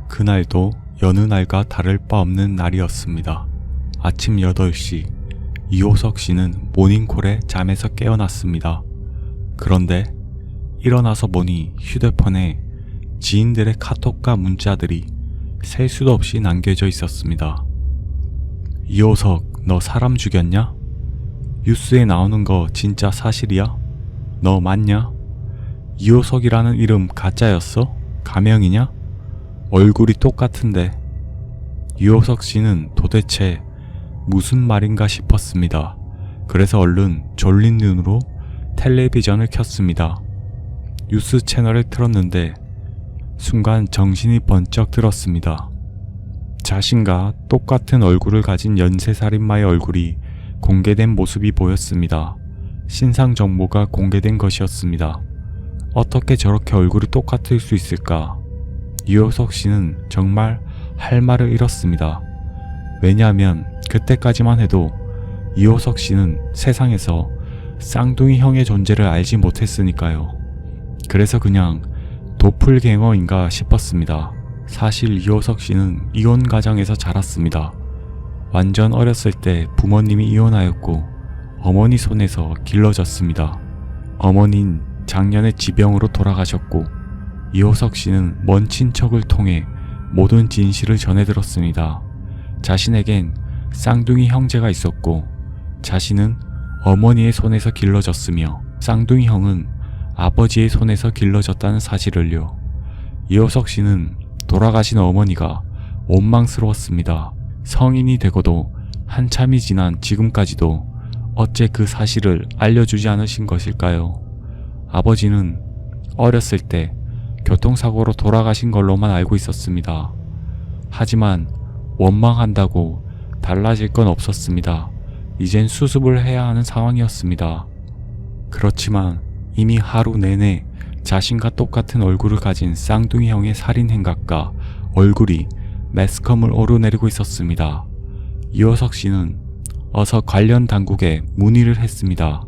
그날도 여느 날과 다를 바 없는 날이었습니다. 아침 8시, 이호석 씨는 모닝콜에 잠에서 깨어났습니다. 그런데 일어나서 보니 휴대폰에 지인들의 카톡과 문자들이 셀 수도 없이 남겨져 있었습니다. 이호석, 너 사람 죽였냐? 뉴스에 나오는 거 진짜 사실이야? 너 맞냐? 이호석이라는 이름 가짜였어? 가명이냐? 얼굴이 똑같은데. 이호석 씨는 도대체 무슨 말인가 싶었습니다. 그래서 얼른 졸린 눈으로 텔레비전을 켰습니다. 뉴스 채널을 틀었는데 순간 정신이 번쩍 들었습니다. 자신과 똑같은 얼굴을 가진 연쇄살인마의 얼굴이 공개된 모습이 보였습니다. 신상 정보가 공개된 것이었습니다. 어떻게 저렇게 얼굴이 똑같을 수 있을까? 이호석 씨는 정말 할 말을 잃었습니다. 왜냐하면 그때까지만 해도 이호석 씨는 세상에서 쌍둥이 형의 존재를 알지 못했으니까요. 그래서 그냥 도플갱어인가 싶었습니다. 사실 이호석 씨는 이혼 가정에서 자랐습니다. 완전 어렸을 때 부모님이 이혼하였고 어머니 손에서 길러졌습니다. 어머니는 작년에 지병으로 돌아가셨고 이호석 씨는 먼 친척을 통해 모든 진실을 전해들었습니다. 자신에겐 쌍둥이 형제가 있었고 자신은 어머니의 손에서 길러졌으며 쌍둥이 형은 아버지의 손에서 길러졌다는 사실을요. 이호석 씨는 돌아가신 어머니가 원망스러웠습니다. 성인이 되고도 한참이 지난 지금까지도 어째 그 사실을 알려주지 않으신 것일까요? 아버지는 어렸을 때 교통사고로 돌아가신 걸로만 알고 있었습니다. 하지만 원망한다고 달라질 건 없었습니다. 이젠 수습을 해야 하는 상황이었습니다. 그렇지만 이미 하루 내내 자신과 똑같은 얼굴을 가진 쌍둥이 형의 살인 행각과 얼굴이 매스컴을 오르내리고 있었습니다. 이호석 씨는 어서 관련 당국에 문의를 했습니다.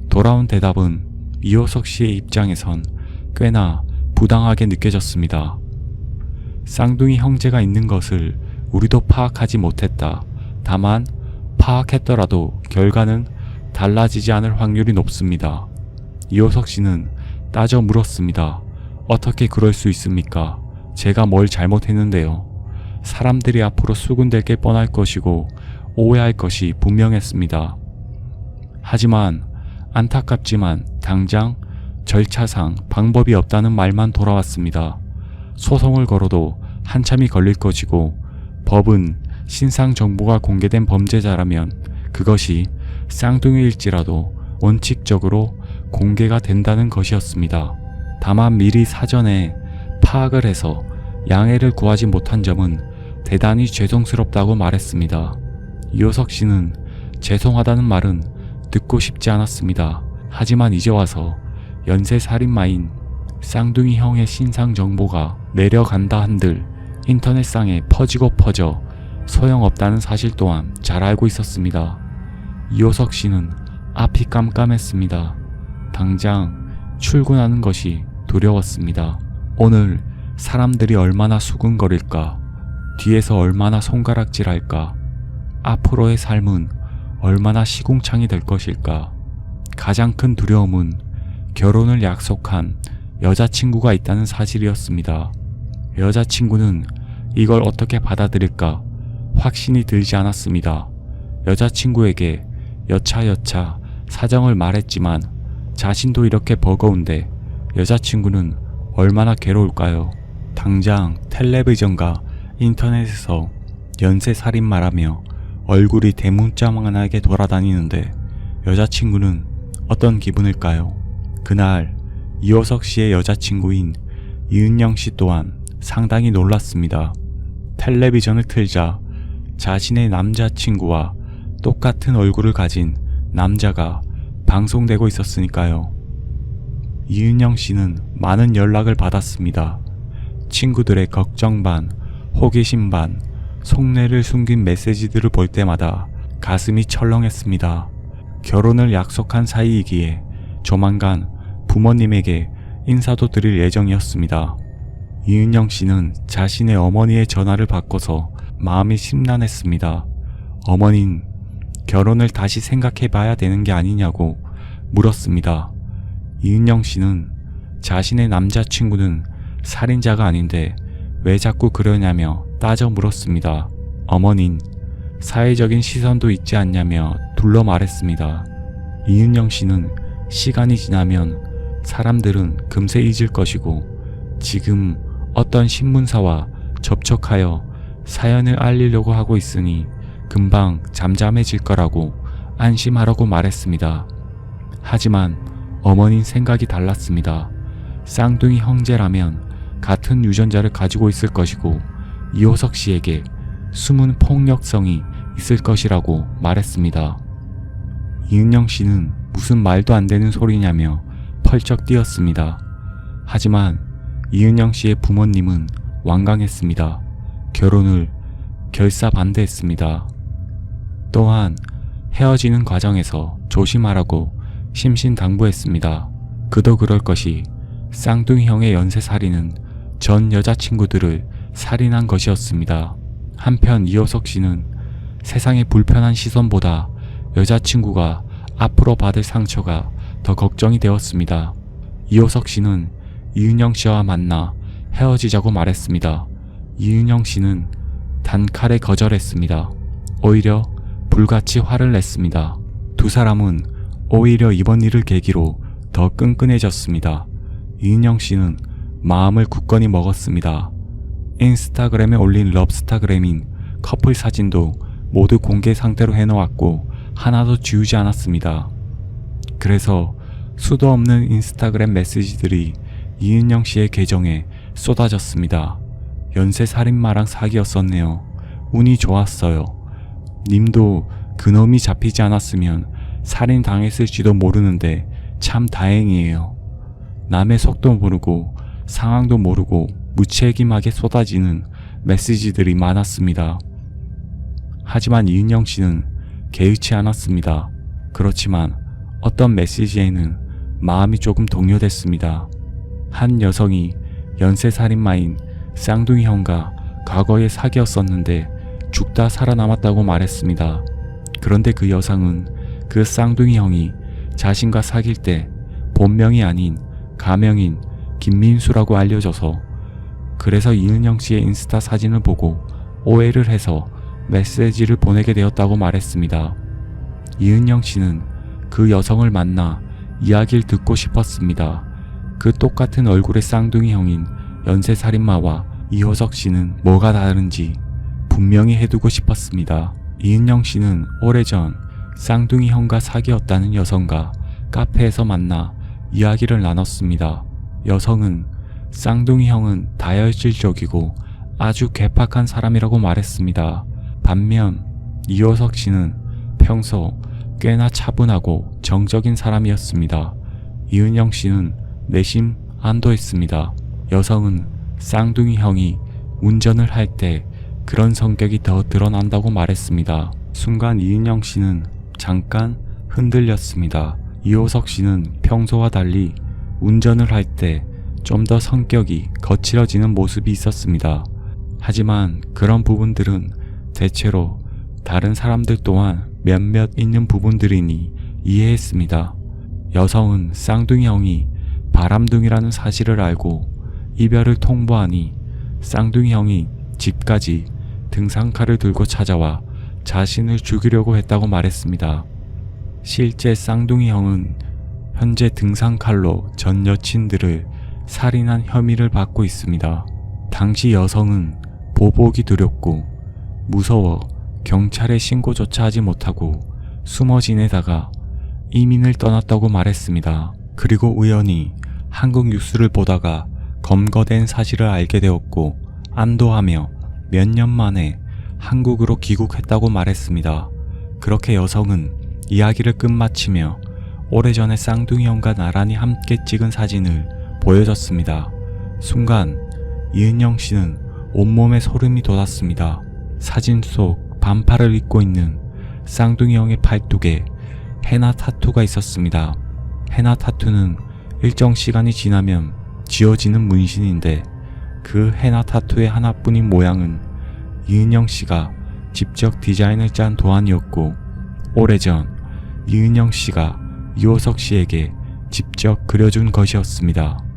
돌아온 대답은 이호석 씨의 입장에선 꽤나 부당하게 느껴졌습니다. 쌍둥이 형제가 있는 것을 우리도 파악하지 못했다. 다만 파악했더라도 결과는 달라지지 않을 확률이 높습니다. 이호석 씨는 따져 물었습니다. 어떻게 그럴 수 있습니까? 제가 뭘 잘못했는데요. 사람들이 앞으로 수군될 게 뻔할 것이고 오해할 것이 분명했습니다. 하지만 안타깝지만 당장 절차상 방법이 없다는 말만 돌아왔습니다. 소송을 걸어도 한참이 걸릴 것이고 법은 신상 정보가 공개된 범죄자라면 그것이 쌍둥이일지라도 원칙적으로 공개가 된다는 것이었습니다. 다만 미리 사전에 파악을 해서 양해를 구하지 못한 점은 대단히 죄송스럽다고 말했습니다. 이호석 씨는 죄송하다는 말은 듣고 싶지 않았습니다. 하지만 이제 와서 연쇄살인마인 쌍둥이 형의 신상 정보가 내려간다 한들 인터넷상에 퍼지고 퍼져 소용없다는 사실 또한 잘 알고 있었습니다. 이호석 씨는 앞이 깜깜했습니다. 당장 출근하는 것이 두려웠습니다. 오늘 사람들이 얼마나 수군거릴까? 뒤에서 얼마나 손가락질할까? 앞으로의 삶은 얼마나 시궁창이 될 것일까? 가장 큰 두려움은 결혼을 약속한 여자친구가 있다는 사실이었습니다. 여자친구는 이걸 어떻게 받아들일까 확신이 들지 않았습니다. 여자친구에게 여차여차 사정을 말했지만 자신도 이렇게 버거운데 여자친구는 얼마나 괴로울까요? 당장 텔레비전과 인터넷에서 연쇄살인마라며 얼굴이 대문짝만하게 돌아다니는데 여자친구는 어떤 기분일까요? 그날 이호석 씨의 여자친구인 이은영 씨 또한 상당히 놀랐습니다. 텔레비전을 틀자 자신의 남자친구와 똑같은 얼굴을 가진 남자가 방송되고 있었으니까요. 이은영 씨는 많은 연락을 받았습니다. 친구들의 걱정 반, 호기심 반, 속내를 숨긴 메시지들을 볼 때마다 가슴이 철렁했습니다. 결혼을 약속한 사이이기에 조만간 부모님에게 인사도 드릴 예정이었습니다. 이은영 씨는 자신의 어머니의 전화를 바꿔서 마음이 심란했습니다. 어머닌 결혼을 다시 생각해 봐야 되는 게 아니냐고 물었습니다. 이은영 씨는 자신의 남자친구는 살인자가 아닌데 왜 자꾸 그러냐며 따져 물었습니다. 어머닌 사회적인 시선도 있지 않냐며 둘러 말했습니다. 이은영 씨는 시간이 지나면 사람들은 금세 잊을 것이고 지금 어떤 신문사와 접촉하여 사연을 알리려고 하고 있으니 금방 잠잠해질 거라고 안심하라고 말했습니다. 하지만 어머닌 생각이 달랐습니다. 쌍둥이 형제라면 같은 유전자를 가지고 있을 것이고 이호석 씨에게 숨은 폭력성이 있을 것이라고 말했습니다. 이은영 씨는 무슨 말도 안 되는 소리냐며 펄쩍 뛰었습니다. 하지만 이은영 씨의 부모님은 완강했습니다. 결혼을 결사반대했습니다. 또한 헤어지는 과정에서 조심하라고 심신당부했습니다. 그도 그럴 것이 쌍둥이 형의 연쇄살인은 전 여자친구들을 살인한 것이었습니다. 한편 이호석 씨는 세상의 불편한 시선보다 여자친구가 앞으로 받을 상처가 더 걱정이 되었습니다. 이호석 씨는 이은영 씨와 만나 헤어지자고 말했습니다. 이은영 씨는 단칼에 거절했습니다. 오히려 불같이 화를 냈습니다. 두 사람은 오히려 이번 일을 계기로 더 끈끈해졌습니다. 이은영 씨는 마음을 굳건히 먹었습니다. 인스타그램에 올린 럽스타그램인 커플 사진도 모두 공개 상태로 해놓았고 하나도 지우지 않았습니다. 그래서 수도 없는 인스타그램 메시지들이 이은영 씨의 계정에 쏟아졌습니다. 연쇄살인마랑 사귀었었네요. 운이 좋았어요. 님도 그놈이 잡히지 않았으면 살인당했을지도 모르는데 참 다행이에요. 남의 속도 모르고 상황도 모르고 무책임하게 쏟아지는 메시지들이 많았습니다. 하지만 이은영 씨는 개의치 않았습니다. 그렇지만 어떤 메시지에는 마음이 조금 동요됐습니다. 한 여성이 연쇄살인마인 쌍둥이 형과 과거에 사귀었었는데 죽다 살아남았다고 말했습니다. 그런데 그 여성은 그 쌍둥이 형이 자신과 사귈 때 본명이 아닌 가명인 김민수라고 알려져서 그래서 이은영 씨의 인스타 사진을 보고 오해를 해서 메시지를 보내게 되었다고 말했습니다. 이은영 씨는 그 여성을 만나 이야기를 듣고 싶었습니다. 그 똑같은 얼굴의 쌍둥이 형인 연쇄살인마와 이호석 씨는 뭐가 다른지 분명히 해두고 싶었습니다. 이은영 씨는 오래전 쌍둥이 형과 사귀었다는 여성과 카페에서 만나 이야기를 나눴습니다. 여성은 쌍둥이 형은 다혈질적이고 아주 괴팍한 사람이라고 말했습니다. 반면 이호석 씨는 평소 꽤나 차분하고 정적인 사람이었습니다. 이은영 씨는 내심 안도했습니다. 여성은 쌍둥이 형이 운전을 할 때 그런 성격이 더 드러난다고 말했습니다. 순간 이은영 씨는 잠깐 흔들렸습니다. 이호석 씨는 평소와 달리 운전을 할 때 좀 더 성격이 거칠어지는 모습이 있었습니다. 하지만 그런 부분들은 대체로 다른 사람들 또한 몇몇 있는 부분들이니 이해했습니다. 여성은 쌍둥이 형이 바람둥이라는 사실을 알고 이별을 통보하니 쌍둥이 형이 집까지 등산칼을 들고 찾아와 자신을 죽이려고 했다고 말했습니다. 실제 쌍둥이 형은 현재 등산칼로 전 여친들을 살인한 혐의를 받고 있습니다. 당시 여성은 보복이 두렵고 무서워 경찰에 신고조차 하지 못하고 숨어 지내다가 이민을 떠났다고 말했습니다. 그리고 우연히 한국 뉴스를 보다가 검거된 사실을 알게 되었고 안도하며 몇 년 만에 한국으로 귀국했다고 말했습니다. 그렇게 여성은 이야기를 끝마치며 오래전에 쌍둥이 형과 나란히 함께 찍은 사진을 보여줬습니다. 순간 이은영 씨는 온몸에 소름이 돋았습니다. 사진 속 반팔을 입고 있는 쌍둥이 형의 팔뚝에 헤나 타투가 있었습니다. 헤나 타투는 일정 시간이 지나면 지워지는 문신인데 그 헤나 타투의 하나뿐인 모양은 이은영 씨가 직접 디자인을 짠 도안이었고, 오래전 이은영 씨가 이호석 씨에게 직접 그려준 것이었습니다.